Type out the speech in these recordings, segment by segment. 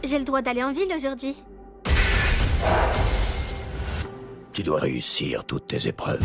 J'ai le droit d'aller en ville aujourd'hui. Tu dois réussir toutes tes épreuves.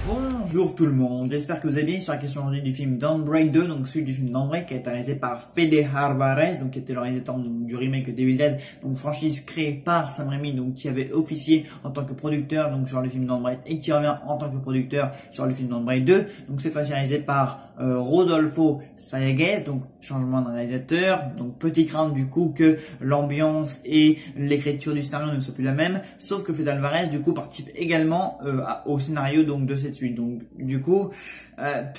Bonjour tout le monde, j'espère que vous allez bien sur la question aujourd'hui du film Dawnbreak 2, donc celui du film Dawnbreak qui a été réalisé par Fede Alvarez, donc qui était le réalisateur du remake Devil Dead, donc franchise créée par Sam Raimi, donc qui avait officié en tant que producteur donc sur le film Dawnbreak et qui revient en tant que producteur sur le film Dawnbreak 2, donc cette fois-ci réalisé par Rodolfo Sayagues, donc changement de réalisateur, donc petit crainte du coup que l'ambiance et l'écriture du scénario ne soient plus la même, sauf que Fede Alvarez du coup participe également au scénario donc de cette suite, donc du coup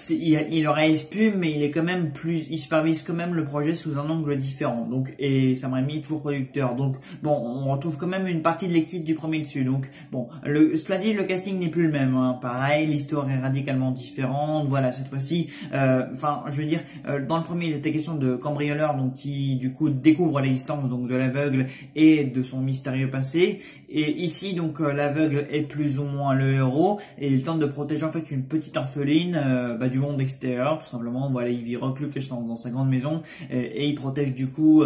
il réalise plus, mais il est quand même plus, il supervise quand même le projet sous un angle différent, donc et Sam Raimi est toujours producteur, donc bon on retrouve quand même une partie de l'équipe du premier dessus, donc bon cela dit le casting n'est plus le même, hein. Pareil l'histoire est radicalement différente, voilà cette fois-ci enfin je veux dire dans le premier il était question de cambrioleur donc qui du coup découvre l'existence donc de l'aveugle et de son mystérieux passé, et ici donc l'aveugle est plus ou moins le héros et il tente de protéger en fait une petite orpheline du monde extérieur tout simplement, voilà il vit reclus dans sa grande maison et il protège du coup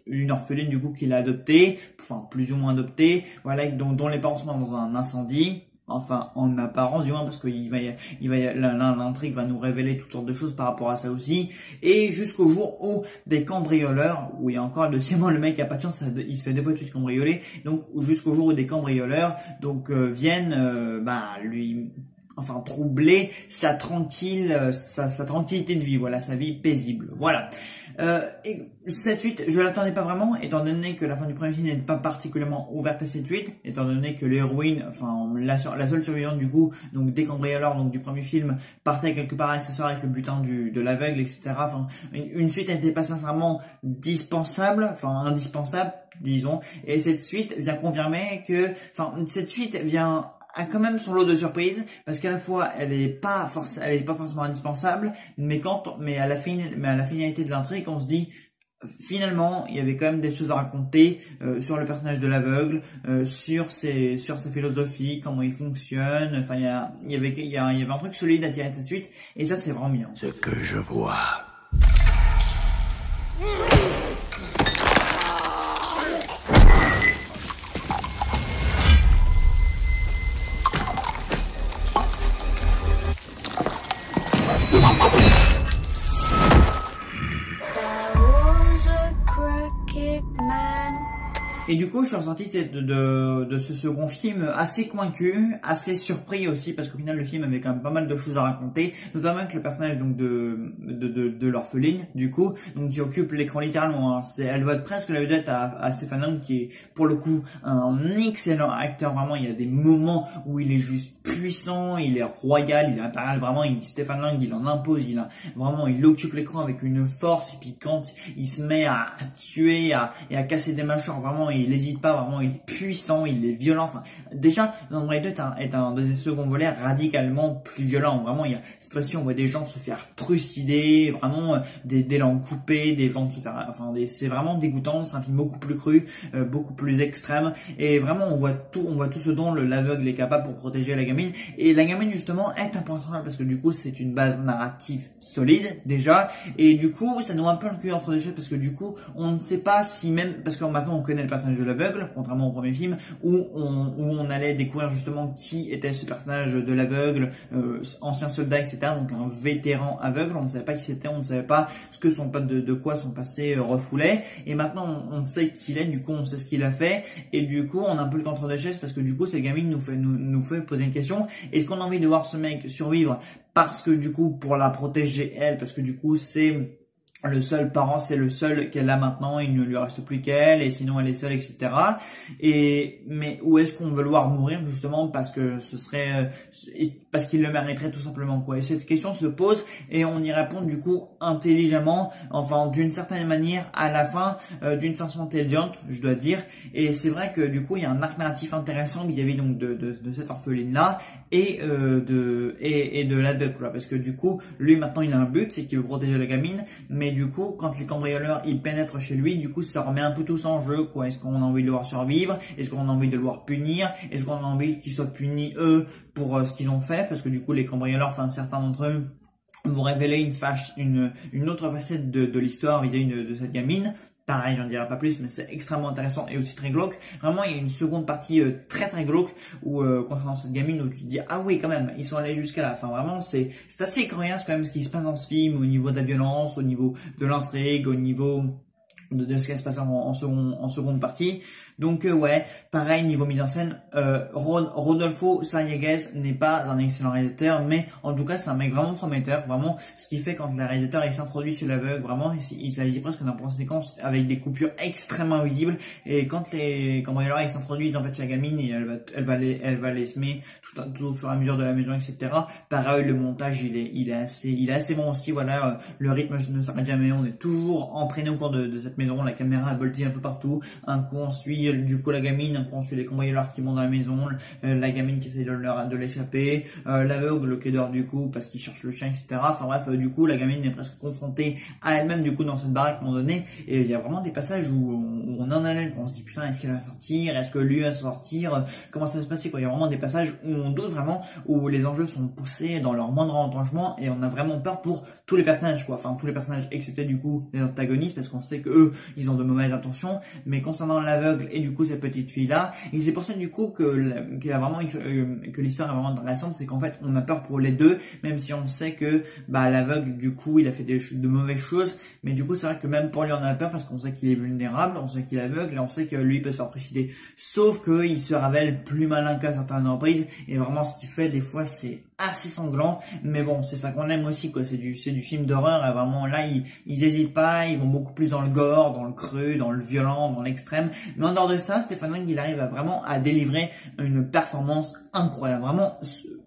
une orpheline du coup qu'il a adoptée, enfin plus ou moins adoptée, voilà dont les parents sont dans un incendie. Enfin, en apparence, du moins, parce que l'intrigue va nous révéler toutes sortes de choses par rapport à ça aussi. Et jusqu'au jour où des cambrioleurs, où il y a encore deuxièmement le mec a pas de chance, il se fait deux fois de suite cambrioler. Donc, jusqu'au jour où des cambrioleurs, donc, viennent, lui, enfin, troubler sa tranquillité de vie, voilà, sa vie paisible, voilà. Et cette suite, je l'attendais pas vraiment, étant donné que la fin du premier film n'était pas particulièrement ouverte à cette suite, étant donné que l'héroïne, enfin la seule survivante du coup, donc des cambrioleurs, donc du premier film, partait quelque part avec sa soeur avec le butin de l'aveugle, etc. Enfin, une suite n'était pas sincèrement indispensable, disons, et cette suite vient confirmer que, enfin cette suite vient a quand même son lot de surprises, parce qu'à la fois elle est pas forcément indispensable, mais à la finalité de l'intrigue on se dit finalement il y avait quand même des choses à raconter sur le personnage de l'aveugle, sur sa philosophie, comment il fonctionne, enfin il y avait un truc solide à tirer de cette suite, et ça c'est vraiment bien. Ce que je vois. Et du coup, je suis ressorti de ce second film assez convaincu, assez surpris aussi, parce qu'au final, le film avait quand même pas mal de choses à raconter, notamment avec le personnage donc de l'orpheline, du coup, donc qui occupe l'écran littéralement, hein. Elle doit être presque la vedette à Stephen Lang, qui est pour le coup un excellent acteur, vraiment. Il y a des moments où il est juste puissant, il est royal, il est impérial, vraiment. Stephen Lang, il en impose, il occupe l'écran avec une force, et puis quand il se met à tuer et à casser des mâchoires, vraiment, il n'hésite pas, vraiment, il est puissant, il est violent. Enfin, déjà, Dawnbreak 2 est un second volet radicalement plus violent. Vraiment, cette fois-ci, on voit des gens se faire trucider, vraiment, des langues coupées, des ventres se faire, enfin, c'est vraiment dégoûtant. C'est un film beaucoup plus cru, beaucoup plus extrême. Et vraiment, on voit tout ce dont l'aveugle est capable pour protéger la gamine. Et la gamine, justement, est importante parce que du coup, c'est une base narrative solide, déjà. Et du coup, ça nous rend un peu le cul entre les chaises parce que du coup, on ne sait pas si même, parce que maintenant, on connaît le personnage de l'aveugle, contrairement au premier film où on allait découvrir justement qui était ce personnage de l'aveugle, ancien soldat, etc. Donc un vétéran aveugle, on ne savait pas qui c'était, on ne savait pas de quoi son passé refoulait, et maintenant on sait qui il est, du coup on sait ce qu'il a fait, et du coup on a un peu le contre des chaises parce que du coup cette gamine nous fait poser une question: est-ce qu'on a envie de voir ce mec survivre parce que du coup pour la protéger elle, parce que du coup c'est le seul parent, c'est le seul qu'elle a maintenant, il ne lui reste plus qu'elle, et sinon elle est seule, etc. Mais où est-ce qu'on veut le voir mourir, justement, parce que parce qu'il le mériterait tout simplement, quoi. Et cette question se pose, et on y répond du coup intelligemment, enfin d'une certaine manière à la fin, d'une façon intelligente, je dois dire. Et c'est vrai que du coup il y a un arc narratif intéressant vis-à-vis donc de cette orpheline là et de l'aveugle, quoi. Parce que du coup lui maintenant il a un but, c'est qu'il veut protéger la gamine, mais du coup quand les cambrioleurs ils pénètrent chez lui, du coup ça remet un peu tout ça en jeu, quoi. Est-ce qu'on a envie de le voir survivre? Est-ce qu'on a envie de le voir punir? Est-ce qu'on a envie qu'ils soient punis eux pour ce qu'ils ont fait? Parce que du coup les cambrioleurs, enfin certains d'entre eux vont révéler une autre facette de l'histoire vis-à-vis de cette gamine. pareil, j'en dirai pas plus, mais c'est extrêmement intéressant et aussi très glauque. Vraiment, il y a une seconde partie très très glauque où concernant cette gamine où tu te dis ah oui quand même, ils sont allés jusqu'à là. Enfin vraiment, c'est assez coriace quand même ce qui se passe dans ce film au niveau de la violence, au niveau de l'intrigue, au niveau de ce qui va se passer en seconde partie. Donc ouais, pareil niveau mise en scène, Rodolfo Sariègues n'est pas un excellent réalisateur, mais en tout cas c'est un mec vraiment prometteur, vraiment ce qui fait quand le réalisateur il s'introduit chez l'aveugle, vraiment il réalise presque un plan de séquence avec des coupures extrêmement visibles, et quand les cambrioleurs ils s'introduisent en fait chez la gamine et elle va les semer tout au fur et à mesure de la maison, etc. Pareil le montage il est assez bon aussi, voilà, le rythme ne s'arrête jamais, on est toujours entraîné au cours de cette maison, la caméra elle voltige un peu partout, un coup on suit du coup la gamine, un coup on suit les cambrioleurs qui montent dans la maison, la gamine qui essaie de l'échapper, l'aveugle, le quai-d'or du coup parce qu'il cherche le chien, etc. Enfin bref, du coup la gamine est presque confrontée à elle-même du coup dans cette baraque à un moment donné, et il y a vraiment des passages où on en haleine, on se dit putain est-ce qu'elle va sortir, est-ce que lui va sortir, comment ça va se passer quoi. Il y a vraiment des passages où on doute vraiment, où les enjeux sont poussés dans leur moindre entendement et on a vraiment peur pour tous les personnages quoi, enfin tous les personnages excepté du coup les antagonistes parce qu'on sait que eux ils ont de mauvaises intentions, mais concernant l'aveugle et du coup cette petite fille là, et c'est pour ça du coup que l'histoire est vraiment intéressante, c'est qu'en fait on a peur pour les deux, même si on sait que bah l'aveugle du coup il a fait de mauvaises choses, mais du coup c'est vrai que même pour lui on a peur parce qu'on sait qu'il est vulnérable, on sait qu'il est aveugle et on sait que lui peut se faire précéder, sauf que il se révèle plus malin qu'à certaines reprises et vraiment ce qu'il fait des fois c'est assez sanglant, mais bon c'est ça qu'on aime aussi quoi, c'est du film d'horreur et vraiment là ils hésitent pas, ils vont beaucoup plus dans le gore, dans le cru, dans le violent, dans l'extrême, mais en dehors de ça Stephen Lang il arrive vraiment à délivrer une performance incroyable, vraiment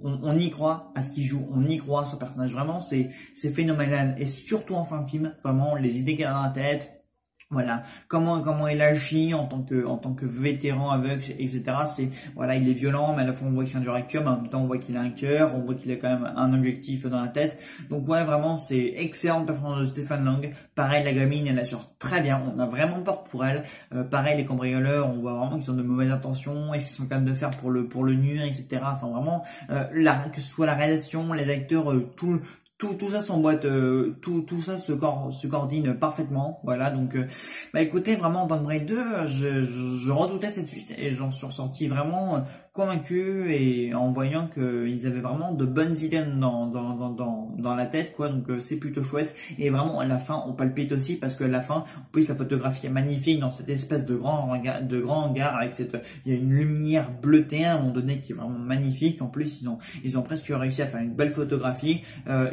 on y croit à ce qu'il joue, on y croit à son personnage, vraiment c'est phénoménal, et surtout en fin de film, vraiment les idées qu'il a dans la tête, voilà, comment il agit en tant que vétéran aveugle, etc. C'est, voilà, il est violent, mais à la fois on voit qu'il a un dur cœur, mais en même temps on voit qu'il a un cœur, on voit qu'il a quand même un objectif dans la tête. Donc ouais, vraiment, c'est excellente performance de Stephen Lang. Pareil, la gamine, elle assure très bien, on a vraiment peur pour elle. Pareil, les cambrioleurs, on voit vraiment qu'ils ont de mauvaises intentions, est-ce qu'ils sont capables de faire pour le nuire, etc. Enfin vraiment, que ce soit la réalisation, les acteurs, tout ça s'emboîte, tout ça se coordonne parfaitement, voilà. Donc bah écoutez, vraiment dans Braid 2 je redoutais cette suite et j'en suis ressorti vraiment convaincu, et en voyant qu'ils avaient vraiment de bonnes idées dans la tête quoi, donc c'est plutôt chouette, et vraiment à la fin on palpite aussi parce que à la fin en plus la photographie est magnifique dans cette espèce de grand hangar avec il y a une lumière bleutée à un moment donné qui est vraiment magnifique, en plus ils ont presque réussi à faire une belle photographie,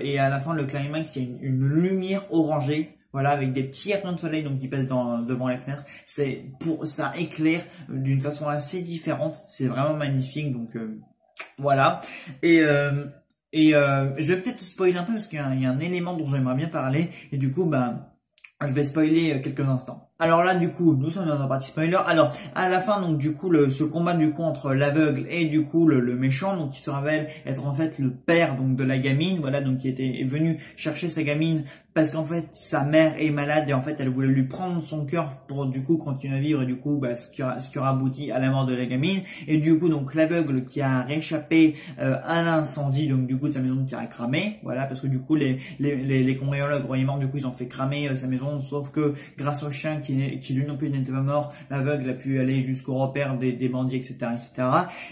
et à la fin le climax il y a une lumière orangée, voilà, avec des petits rayons de soleil donc qui passent devant les fenêtres, ça éclaire d'une façon assez différente, c'est vraiment magnifique, donc voilà. Et je vais peut-être spoiler un peu parce qu'il y a un élément dont j'aimerais bien parler, et du coup je vais spoiler quelques instants. Alors là, du coup, nous sommes dans la partie spoiler. Alors, à la fin, donc, du coup, ce combat, du coup, entre l'aveugle et, du coup, le méchant, donc, qui se révèle être, en fait, le père, donc, de la gamine, voilà, donc, qui est venu chercher sa gamine parce qu'en fait, sa mère est malade et, en fait, elle voulait lui prendre son cœur pour, du coup, continuer à vivre, et, du coup, ce qui aura abouti à la mort de la gamine. Et, du coup, donc, l'aveugle qui a réchappé, à l'incendie, donc, du coup, de sa maison qui a cramé, voilà, parce que, du coup, les cambrioleurs, croyez-moi, du coup, ils ont fait cramer sa maison, sauf que, grâce au chien qui lui non plus n'était pas mort, l'aveugle a pu aller jusqu'au repère des bandits, etc., etc.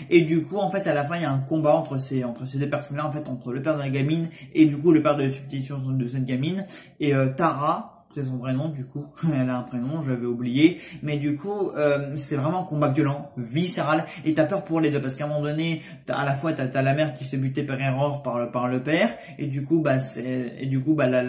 Et du coup, en fait, à la fin, il y a un combat entre ces deux personnes-là, en fait, entre le père de la gamine et du coup le père de la substitution de cette gamine. Et Tara, c'est son vrai nom, du coup, elle a un prénom, j'avais oublié, mais du coup, c'est vraiment un combat violent, viscéral, et t'as peur pour les deux, parce qu'à un moment donné, à la fois, t'as la mère qui se fait buter par erreur par le père, et du coup, la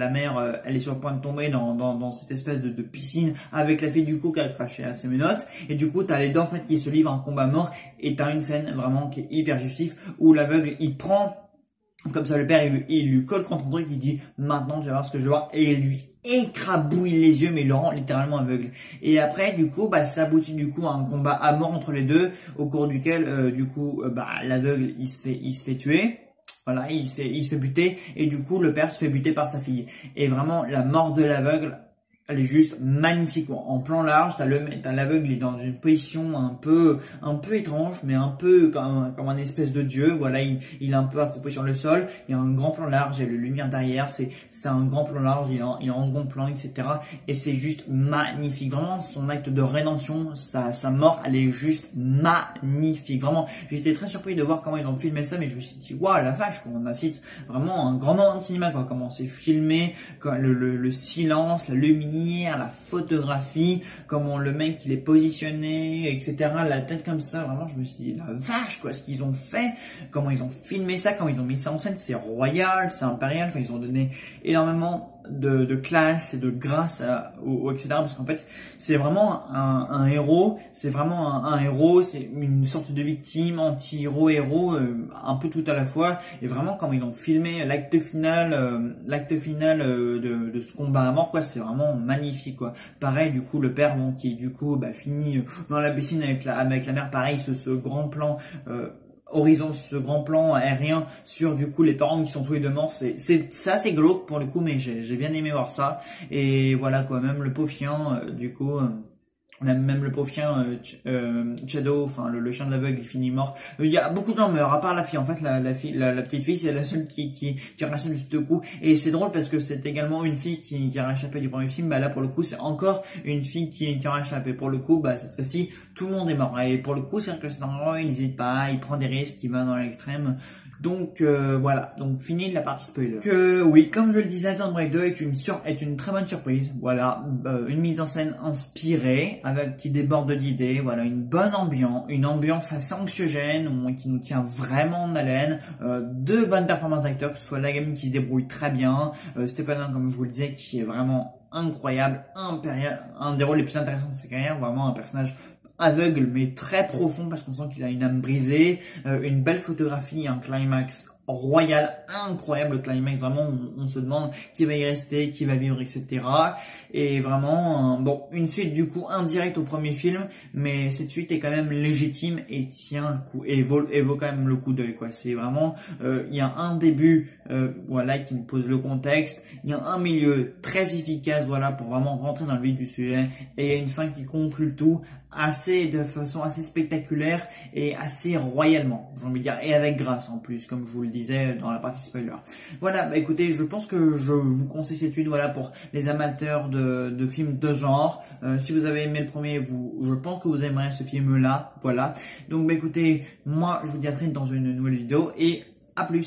mère, elle est sur le point de tomber dans cette espèce de piscine, avec la fille, du coup, qui a craché à ses menottes, et du coup, t'as les deux, en fait, qui se livrent un combat mort, et t'as une scène, vraiment, qui est hyper justif, où l'aveugle, il prend, comme ça, le père, il lui colle contre un truc, il dit, maintenant, tu vas voir ce que je vais voir, et il lui écrabouille les yeux, mais il le rend littéralement aveugle. Et après, du coup, ça aboutit, du coup, à un combat à mort entre les deux, au cours duquel, l'aveugle, il se fait tuer. Voilà, il se fait buter, et du coup, le père se fait buter par sa fille. Et vraiment, la mort de l'aveugle, elle est juste magnifique. En plan large, t'as l'aveugle, il est dans une position un peu étrange, mais un peu comme un espèce de dieu. Voilà, il est un peu accroupi sur le sol. Il y a un grand plan large, il y a le lumière derrière. C'est un grand plan large, il est en second plan, etc. Et c'est juste magnifique. Vraiment, son acte de rédemption, sa mort, elle est juste magnifique. Vraiment, j'étais très surpris de voir comment ils ont filmé ça, mais je me suis dit, waouh, la vache, on assiste vraiment un grand moment de cinéma, quoi. Comment c'est filmé, le silence, la lumière, la photographie, comment le mec il est positionné, etc. La tête comme ça, vraiment je me suis dit la vache quoi, ce qu'ils ont fait, comment ils ont filmé ça, comment ils ont mis ça en scène, c'est royal, c'est impérial, enfin ils ont donné énormément de classe et de grâce etc. Parce qu'en fait c'est vraiment un héros, c'est vraiment un héros, c'est une sorte de victime, anti-héros, héros, un peu tout à la fois. Et vraiment quand ils ont filmé l'acte final de ce combat à mort, quoi, c'est vraiment magnifique quoi. Pareil du coup le père bon, qui du coup finit dans la piscine avec la mère, pareil ce grand plan horizon, ce grand plan aérien sur du coup les parents qui sont tous les deux morts, c'est assez glauque pour le coup, mais j'ai bien aimé voir ça. Et voilà quoi, même le pauvre chien du coup même le pauvre chien Shadow, enfin le chien de l'aveugle, il finit mort. Il y a beaucoup de gens meurent, à part la fille. En fait, la petite fille, c'est la seule qui a réussi juste deux coups. Et c'est drôle parce que c'est également une fille qui a réchappé du premier film. Bah là, pour le coup, c'est encore une fille qui a réchappé. Pour le coup, bah cette fois-ci, tout le monde est mort. Et pour le coup, c'est vrai que le scénario, il n'hésite pas, il prend des risques, il va dans l'extrême. Donc voilà, donc fini de la partie spoiler. Oui, comme je le disais, Tomb Raider 2 est une très bonne surprise. Voilà, une mise en scène inspirée, qui déborde d'idées. Voilà, une ambiance assez anxiogène, qui nous tient vraiment en haleine. Deux bonnes performances d'acteurs, que ce soit la gamine qui se débrouille très bien, Stéphane, comme je vous le disais, qui est vraiment incroyable, impérial, un des rôles les plus intéressants de sa carrière, vraiment un personnage aveugle mais très profond parce qu'on sent qu'il a une âme brisée, une belle photographie, un climax royal, incroyable climax, vraiment on se demande qui va y rester, qui va vivre, etc. Et vraiment, bon, une suite du coup indirecte au premier film, mais cette suite est quand même légitime et tient le coup, et vaut quand même le coup d'œil, quoi. C'est vraiment, il y a un début, voilà, qui nous pose le contexte, il y a un milieu très efficace, voilà, pour vraiment rentrer dans le vif du sujet, et il y a une fin qui conclut le tout de façon assez spectaculaire et assez royalement, j'ai envie de dire, et avec grâce en plus, comme je vous le disais dans la partie spoiler. Voilà, bah écoutez, je pense que je vous conseille cette suite, voilà, pour les amateurs de films de genre. Si vous avez aimé le premier, je pense que vous aimerez ce film-là, voilà. Donc bah écoutez, moi je vous dis à très vite dans une nouvelle vidéo et à plus.